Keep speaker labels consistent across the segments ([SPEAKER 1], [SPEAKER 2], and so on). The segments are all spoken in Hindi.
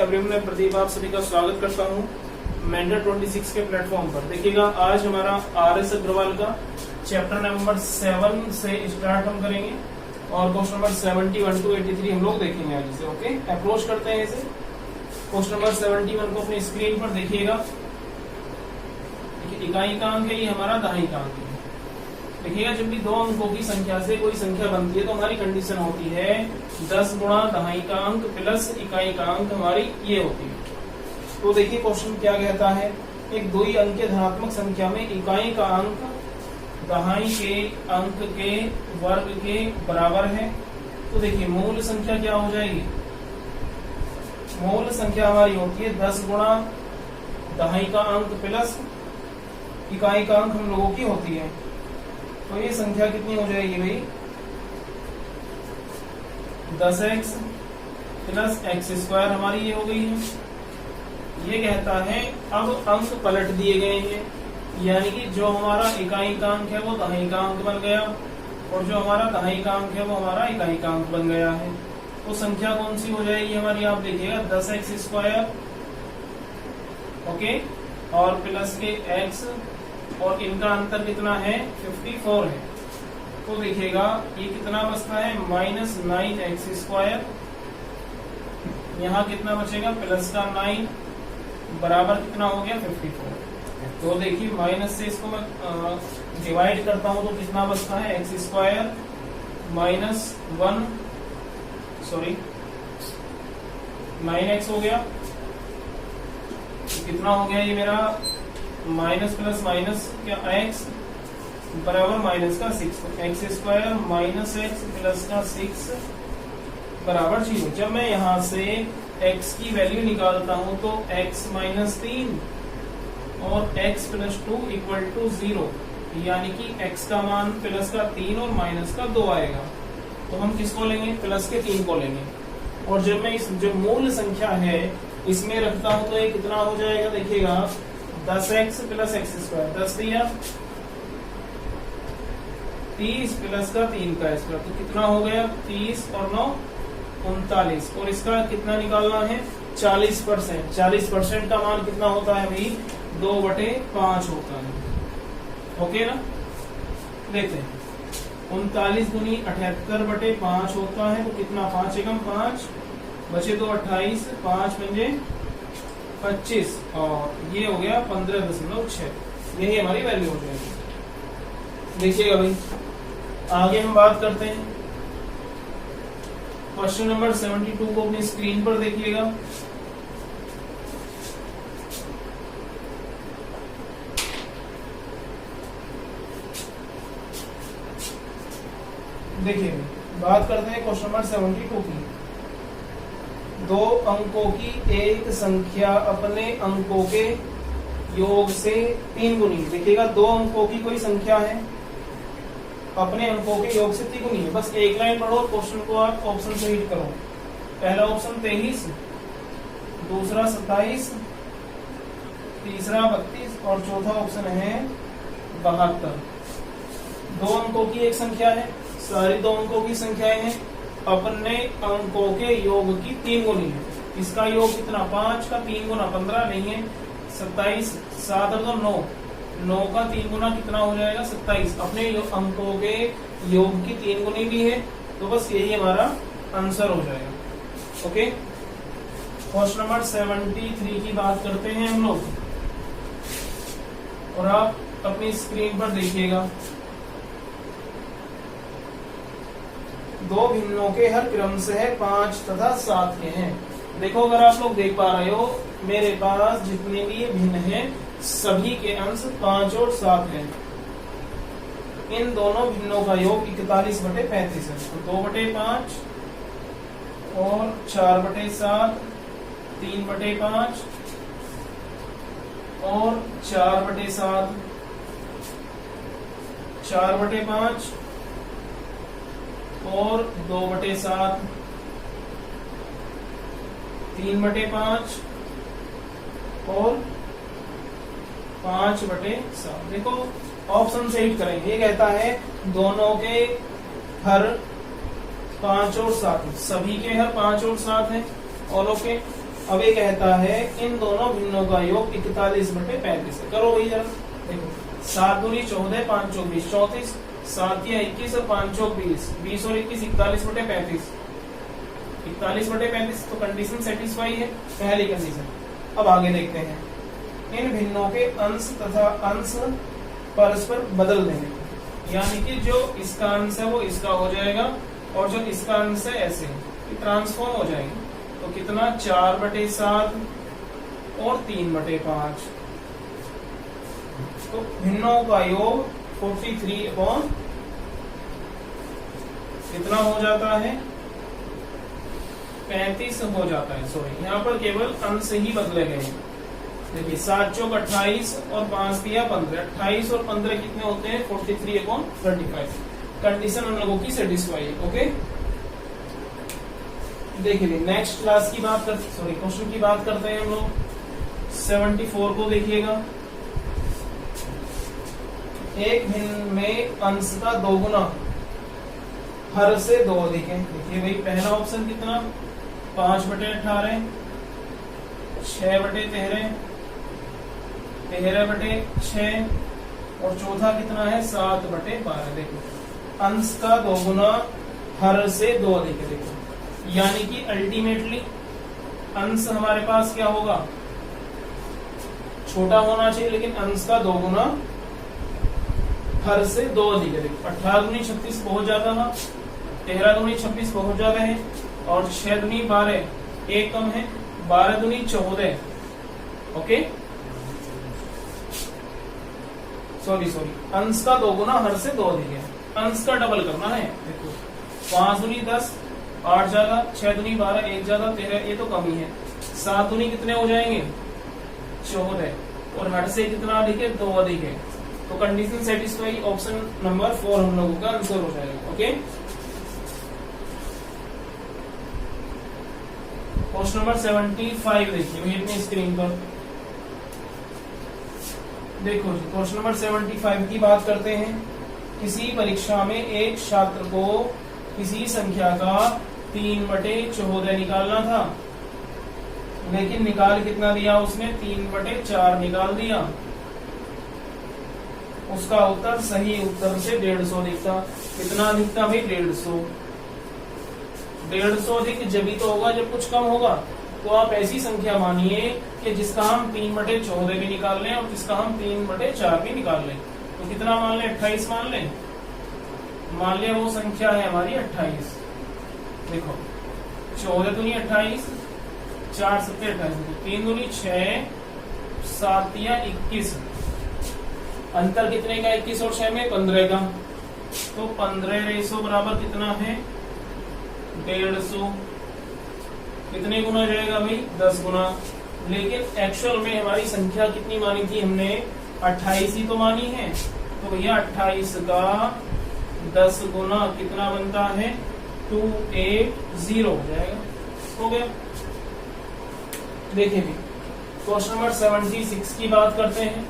[SPEAKER 1] एवरीवन, मैं प्रदीप आप सभी का स्वागत करता हूं मेंटर 26 के प्लेटफॉर्म पर। देखिएगा आज हमारा आर.एस. अग्रवाल का चैप्टर नंबर 7 से स्टार्ट हम करेंगे और क्वेश्चन नंबर 71 to 83 हम लोग देखेंगे आज इसे। ओके, अप्रोच करते हैं इसे। क्वेश्चन नंबर 71 को अपनी स्क्रीन पर देखिएगा। इकाई का अंक है, ये हमारा दहाई का अंक है। देखिएगा, जब भी दो अंकों की संख्या से कोई संख्या बनती है तो हमारी कंडीशन होती है 10 गुणा दहाई का अंक प्लस इकाई का अंक, हमारी ये होती है। तो देखिए क्वेश्चन क्या कहता है, एक दो ही अंक के धनात्मक संख्या में इकाई का अंक दहाई के अंक के वर्ग के बराबर है। तो देखिए मूल संख्या क्या हो जाएगी, मूल संख्या हमारी होती है 10 गुणा दहाई का अंक प्लस इकाई का अंक हम लोगों की होती है। तो ये संख्या कितनी हो जाएगी भाई, 10x प्लस एक्स स्क्वायर हमारी ये हो गई है। ये कहता है अब अंक पलट दिए गए हैं, यानी कि जो हमारा इकाई का अंक है वो दहाई का अंक बन गया और जो हमारा दहाई का अंक है वो हमारा इकाई का अंक बन गया है। तो संख्या कौन सी हो जाएगी हमारी, आप देखिएगा 10x स्क्वायर, ओके, और प्लस के x और इनका अंतर कितना है 54 है। तो देखिएगा ये कितना बचता है -9x स्क्वायर, यहाँ कितना बचेगा प्लस का 9 बराबर कितना हो गया 54। तो देखिए माइनस से इसको मैं डिवाइड करता हूं तो कितना बचता है x स्क्वायर -1 सॉरी 9x हो गया। तो कितना हो गया ये मेरा माइनस प्लस माइनस क्या x बराबर माइनस का 6, x square minus x plus का 6 बराबर 0। जब मैं यहाँ से x की वैल्यू निकालता हूँ तो x माइनस 3 और x प्लस 2 इक्वल टू 0, यानी कि x का मान प्लस का 3 और माइनस का 2 आएगा। तो हम किसको लेंगे, प्लस के 3 को लेंगे। और जब मैं इस जो मूल संख्या है इसमें रखता हूँ तो ये कितना हो जाएगा, देखिएगा 10x प्लस एक्स स्क्वायर, 10 दिया 30 प्लस का 3 का स्क्वायर, तो कितना हो गया 30 और 9 39। और इसका कितना निकालना है 40%। 40% का मान कितना होता है भाई 2/5 होता है। ओके ना, देखते हैं 39 गुनी 78/5 होता है। तो कितना 5 एकम 5 बचे तो 28, 5 पंजे 25 और ये हो गया 15.6। यही हमारी वैल्यू हो जाएगी। देखिएगा भाई आगे हम बात करते हैं। क्वेश्चन नंबर 72 को अपनी स्क्रीन पर देखिएगा। देखिए बात करते हैं क्वेश्चन नंबर 72 की। दो अंकों की एक संख्या अपने अंकों के योग से 3 गुनी। देखिएगा दो अंकों की कोई संख्या है, अपने अंकों के योग से 3 गुनी है। बस एक लाइन पढ़ो, क्वेश्चन को आप ऑप्शन से रीड करो। पहला ऑप्शन 23, दूसरा 27, तीसरा 32 और चौथा ऑप्शन है 72। दो अंकों की एक संख्या है, सारी दो अंकों की संख्याएं हैं, अपने अंकों के योग की 3 गुनी है। इसका योग कितना 5 का 3 गुना 15 नहीं है 27, 7 और 9, 9 का 3 गुना कितना हो जाएगा 27। अपने अंकों के योग की 3 गुनी भी है, तो बस यही हमारा आंसर हो जाएगा। ओके, क्वेश्चन नंबर 73 की बात करते हैं हम लोग और आप अपनी स्क्रीन पर देखिएगा। दो भिन्नों के हर क्रम से है 5 तथा 7 के हैं। देखो अगर आप लोग देख पा रहे हो मेरे पास जितने भी ये भिन्न हैं सभी के अंश 5 और 7 हैं। इन दोनों भिन्नों का योग 41/35 है। तो 2/5 और 4/7, 3/5 और 4/7, 4/5 और 2/7, 3/5 और 5/7। देखो ऑप्शन से हिट करेंगे। ये कहता है दोनों के हर 5 और 7, सभी के हर 5 और 7 है। और ओके, अब ये कहता है इन दोनों भिन्नों का योग 41/35 है। करो वही जरा, देखो 7 दूनी 14, 5 चौक 20, 34, 7 या 21 और 5 चौक 20, 20 और 21 41/35, 41/35। तो कंडीशन सेटिस्फाई है, पहली कंडीशन। अब आगे देखते हैं, इन भिन्नों के अंश तथा अंश परस्पर बदल देंगे, यानी कि जो इसका अंश है वो इसका हो जाएगा और जो इसका अंश है ऐसे ट्रांसफॉर्म हो जाएंगे। तो कितना 4/7 और 3/5। तो भिन्नों का योग 43 कितना हो जाता है, 35 हो जाता है। सॉरी, यहाँ पर केवल अंश ही बदले गए हैं। देखिए 7 चौक 28 और 5 दिया 15, 28 और 15 कितने होते हैं 43/35। कंडीशन उन लोगों की सेटिस्फाई है। ओके, देखिए नेक्स्ट क्लास की बात करते, सॉरी क्वेश्चन की बात करते हैं हम लोग। 74 को देखिएगा, एक भिन्न में अंश का 2 गुना हर से 2 अधिक है। देखिए भाई पहला ऑप्शन कितना 5/18, 6/13, 13/6 और चौथा कितना है 7/12। देखो अंश का 2 गुना हर से 2 अधिक है। देखो यानी कि अल्टीमेटली अंश हमारे पास क्या होगा, छोटा होना चाहिए, लेकिन अंश का 2 गुना हर से 2 अधिक है। देखो 18 दूनी 36 बहुत ज्यादा था, 13 दूनी 26 बहुत ज्यादा है और 6 दूनी 12 एक कम है, 12 दूनी 14। ओके सॉरी अंश का 2 गुना हर से 2 अधिक है, अंश का डबल करना है। देखो 5 दूनी 10 8 ज्यादा, 6 दूनी 12 1 ज्यादा 13, ये तो कम ही है। 7 दूनी कितने हो जाएंगे 14 और हर से कितना अधिक है 2 अधिक है। तो कंडीशन सेटिस्फाई, ऑप्शन नंबर 4 हम लोगों का आंसर हो जाएगा। ओके, क्वेश्चन नंबर 75 देखिए अपनी स्क्रीन पर। देखो जी क्वेश्चन नंबर 75 की बात करते हैं। किसी परीक्षा में एक छात्र को किसी संख्या का 3/14 निकालना था, लेकिन निकाल कितना दिया उसने 3/4 निकाल दिया। उसका उत्तर सही उत्तर से 150 दिखता। कितना दिखता भाई 150। 150 अधिक जब ही तो होगा जब कुछ कम होगा। तो आप ऐसी संख्या मानिए कि जिसका हम 3/14 भी निकाल लें और जिसका हम 3/4 भी निकाल लें। तो कितना मान लें 28 मान लें, मान लिया वो संख्या है हमारी 28। देखो 14 दूनी 28, 4 7 28, 3 दूनी 6, 7 या 21। अंतर कितने का 21 और 6 में 15 का। तो 15 बराबर कितना है 150। कितने गुना जाएगा भाई 10 गुना। लेकिन एक्चुअल में हमारी संख्या कितनी मानी थी हमने 28 ही तो मानी है। तो भैया 28 का 10 गुना कितना बनता है 280 हो जाएगा। हो गया। देखिए भी क्वेश्चन नंबर 76 की बात करते हैं।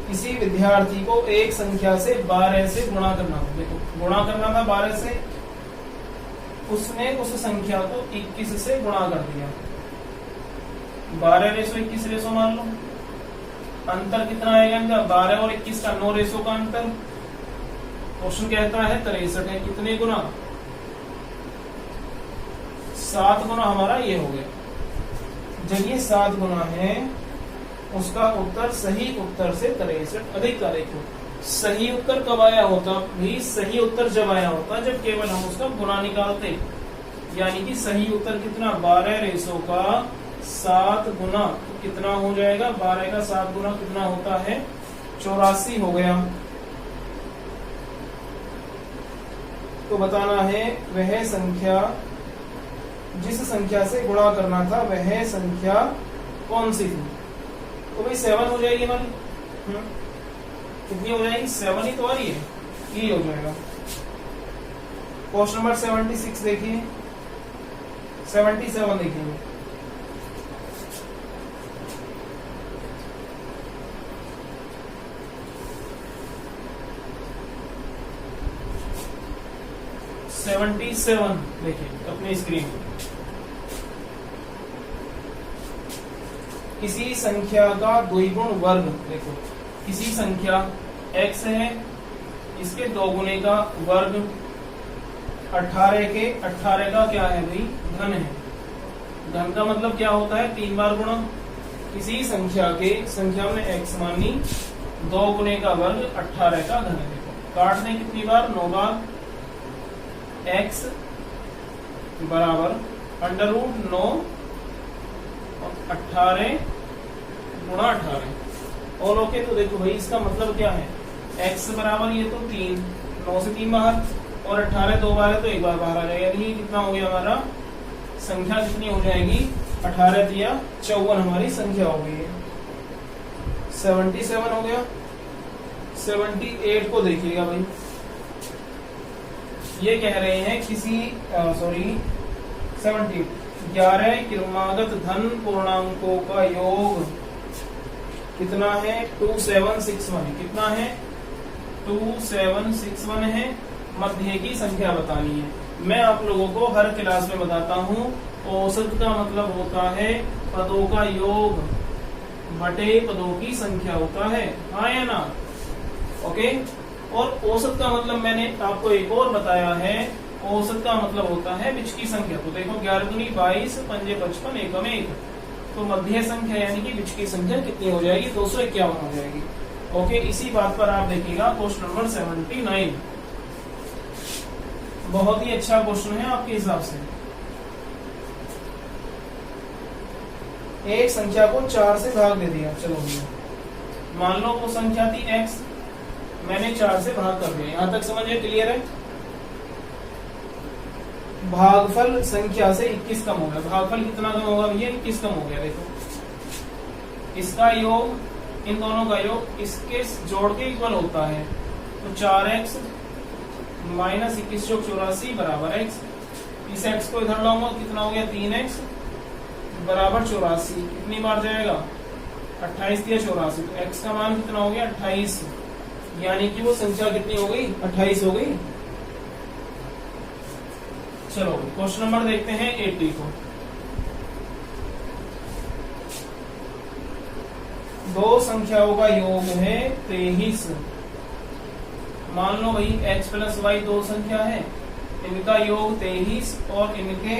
[SPEAKER 1] किसी विद्यार्थी को एक संख्या से 12 से गुणा करना था। देखो गुणा करना था 12 से, उसने उस संख्या को 21 से गुणा कर दिया। 12/21 मान लो। अंतर कितना आएगा इनका 12 और 21 का 9 का अंतर। क्वेश्चन कहता है 63 है। कितने गुना 7 गुना हमारा ये हो गया। जब ये 7 गुना है उसका उत्तर सही उत्तर से 63 अधिक का। देखो सही उत्तर कब आया होता भी, सही उत्तर जब आया होता जब केवल हम उसका गुना निकालते। यानी कि सही उत्तर कितना 12 का 7 गुना। तो कितना हो जाएगा 12 का 7 गुना कितना होता है 84 हो गया। तो बताना है वह संख्या जिस संख्या से गुणा करना था वह संख्या कौन सी थी। तो भाई 7 हो जाएगी हमारी। कितनी हो जाएगी 7 ही तो आ रही है, ये हो जाएगा। क्वेश्चन नंबर 76 देखिए, 77 देखिए। 77 देखिए अपनी स्क्रीन पर। किसी संख्या का द्विगुण वर्ग, देखो किसी संख्या x है, इसके दो गुने का वर्ग 18 का क्या है भाई, घन है। घन का मतलब क्या होता है, 3 बार गुणा। किसी संख्या में x मानी, 2 गुने का वर्ग 18 का घन है। देखो काट दें कितनी बार, 9 बार। x बराबर √9 और 18 गुणा 18 और ओके। तो देखो भाई इसका मतलब क्या है, x बराबर ये तो 3, 9 से 3 बाहर और 18 2 बार है तो 1 बार बाहर आ जाएगा। यानी कितना हो गया हमारा, संख्या कितनी हो जाएगी, 18 या 54 हमारी संख्या हो गई है। 77 हो गया। 78 को देखिएगा भाई, ये कह रहे हैं किसी 11 क्रमागत धन पूर्णांकों का योग कितना है, 2761 है। कितना है, 2761 है। मध्य की संख्या बतानी है। मैं आप लोगों को हर क्लास में बताता हूँ, औसत का मतलब होता है पदों का योग बटे पदों की संख्या होता है, हाँ या ना, ओके। और औसत का मतलब मैंने आपको एक और बताया है, औसत का मतलब होता है बिच की संख्या। तो देखो 11 दूनी 22, 5 55, एकम 1। तो मध्य संख्या यानी कि बिच की संख्या कितनी हो जाएगी, 251 हो जाएगी। ओके, इसी बात पर आप देखिएगा क्वेश्चन नंबर 79। बहुत ही अच्छा क्वेश्चन है आपके हिसाब से। एक संख्या को 4 से भाग दे दिया, चलो मान लो वो संख्या थी x, मैंने 4 से भाग कर दिया। यहां तक समझिए, क्लियर है। भागफल संख्या से 21 कम हो गया। भागफल कितना कम होगा भैया, 21 कम हो गया। देखो इसका योग, इन दोनों का योग इसके जोड़ के इक्वल होता है। तो 4x माइनस 21 + 84 बराबर x। इस x को इधर लाऊंगा, कितना हो गया, 3x बराबर 84। कितनी बार जाएगा, 28 या 84। तो x का मान कितना हो गया, 28। यानी कि वो संख्या कितनी हो गई, 28 हो गई। चलो क्वेश्चन नंबर देखते हैं 80 को। दो संख्याओं का योग है 23। मान लो भाई x + y दो संख्या है, इनका योग 23 और इनके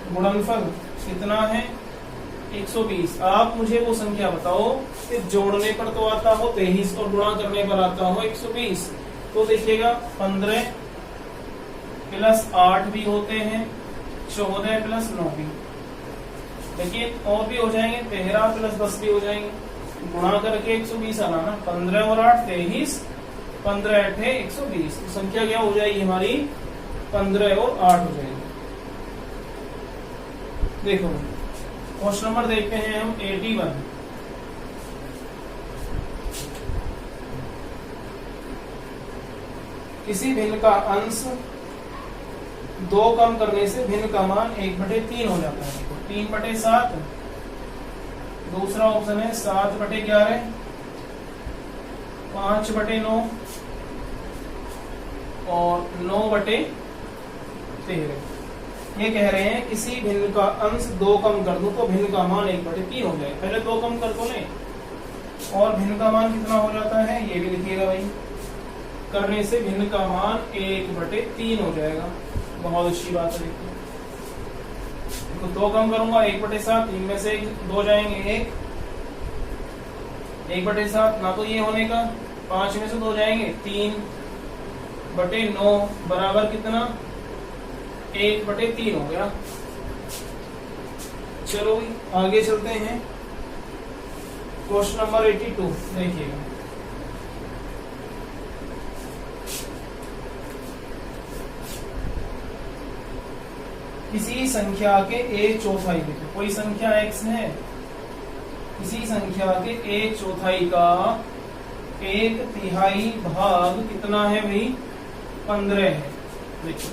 [SPEAKER 1] गुणनफल कितना है, 120। आप मुझे वो संख्या बताओ कि जोड़ने पर तो आता हो 23 और गुणा करने पर आता हो 120। तो देखिएगा 15 + 8 भी होते हैं, 14 + 9 भी। देखिए और भी हो जाएंगे, 13 + 10 भी हो जाएंगे। गुणा करके 120 आना ना, 15 और 8 23, 15 8 है 120। तो संख्या क्या हो जाएगी हमारी, 15 और 8 हो जाएगी। देखो क्वेश्चन नंबर देखते हैं हम 81। किसी भिन्न का अंश 2 कम करने से भिन्न का मान 1/3 हो जाता है। 3/7। दूसरा ऑप्शन है 7/11, 5/9 और 9/13। ये कह रहे हैं किसी भिन्न का अंश 2 कम कर दो तो भिन्न का मान 1/3 हो जाए। पहले 2 कम कर दो ने, और भिन्न का मान कितना हो जाता है ये भी लिखिएगा भाई। करने से भिन्न का मान 1/3 हो जाएगा। बहुत अच्छी बात है। देखिए तो 2 कम करूंगा, 1/7, इनमें से 2 जाएंगे, 1/7 ना तो ये होने का, 5 में से 2 जाएंगे, 3/9 बराबर कितना, 1/3 हो गया। चलो आगे चलते हैं। क्वेश्चन नंबर 82 देखिएगा। किसी संख्या के 1/4, देखो कोई संख्या x है, किसी संख्या के 1/4 का 1/3 भाग कितना है भाई, 15 है। देखो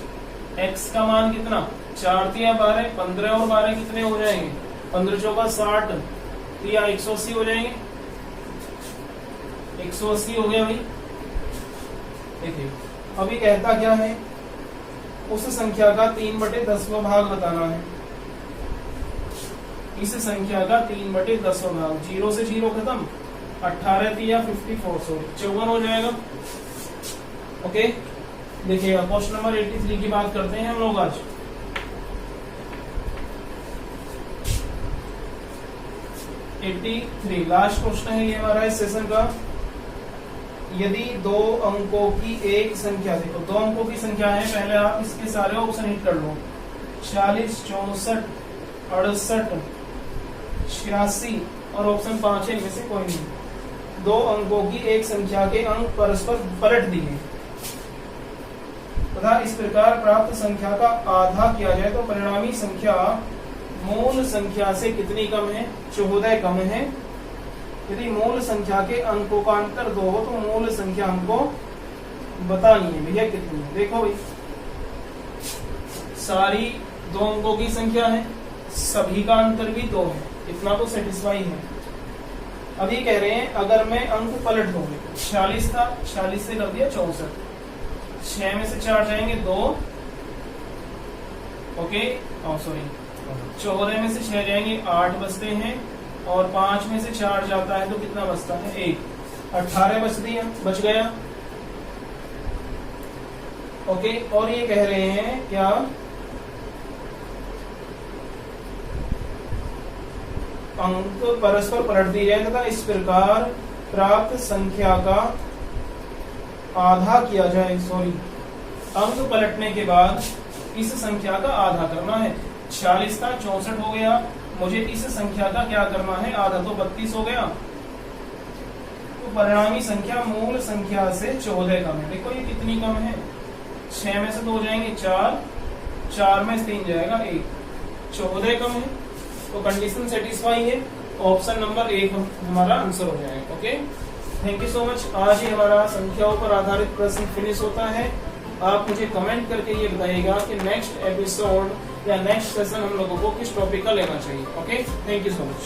[SPEAKER 1] x का मान कितना, 4 × 12, 15 और 12 कितने हो जाएंगे, 15 × 60 या 180 हो जाएंगे। 180 हो गया भाई। देखिए अभी कहता क्या है, उस संख्या का 3/10वां भाग बताना है। इस संख्या का 3/10वां भाग, 0 से 0 खत्म, 18 या 54 सॉरी 54 हो जाएगा। ओके, देखिएगा क्वेश्चन नंबर 83 की बात करते हैं हम लोग आज। 83 लास्ट क्वेश्चन है ये हमारा इस सेशन का। यदि 2 अंकों की एक संख्या, देखो 2 अंकों की संख्या है, पहले आप इसके सारे ऑप्शन हिट कर लो, 46, 64, 68, 86 और ऑप्शन 5 है, इनमें से कोई नहीं। 2 अंकों की एक संख्या के अंक परस्पर पलट दिए तथा इस प्रकार प्राप्त संख्या का आधा किया जाए तो परिणामी संख्या मूल संख्या से कितनी कम है? 14 कम है। यदि मूल संख्या के अंकों का अंतर 2 हो तो मूल संख्या हमको बतानी है भैया कितनी है। देखो भाई, सारी 2 अंकों की संख्या है, सभी का अंतर भी 2 है, इतना तो सेटिस्फाई है। अभी कह रहे हैं अगर मैं अंक पलट दूं, 46 था, 46 से कर दिया 64, 6 में से 4 जाएंगे 2, ओके, सॉरी 14 में से 6 जाएंगे 8 बचते हैं, और 5 में से 4 जाता है तो कितना बचता है? 1, 18 बच गया। ओके, और ये कह रहे हैं क्या, अंक परस्पर पलट दिए जाए तथा इस प्रकार प्राप्त संख्या का आधा किया जाए, सॉरी अंक पलटने के बाद इस संख्या का आधा करना है। 46 था, 64 हो गया, मुझे इस संख्या का क्या करना है? आधा, तो 32 हो गया। तो परिणामी संख्या मूल संख्या से 14 कम है। देखो ये कितनी कम है, 6 में से 2 जाएंगे 4, 4 में से 3 जाएगा 1, 14 कम है। तो कंडीशन सेटिस्फाई है, ऑप्शन नंबर 1 हमारा आंसर हो जाएगा। Okay, thank you so much. आज ही हमारा संख्याओं पर आधारित प्रश्न फिनिश होता है। आप मुझे कमेंट करके ये बताइएगा कि नेक्स्ट एपिसोड या नेक्स्ट सेशन हम लोगों को किस टॉपिक का लेना चाहिए। Okay, thank you so much.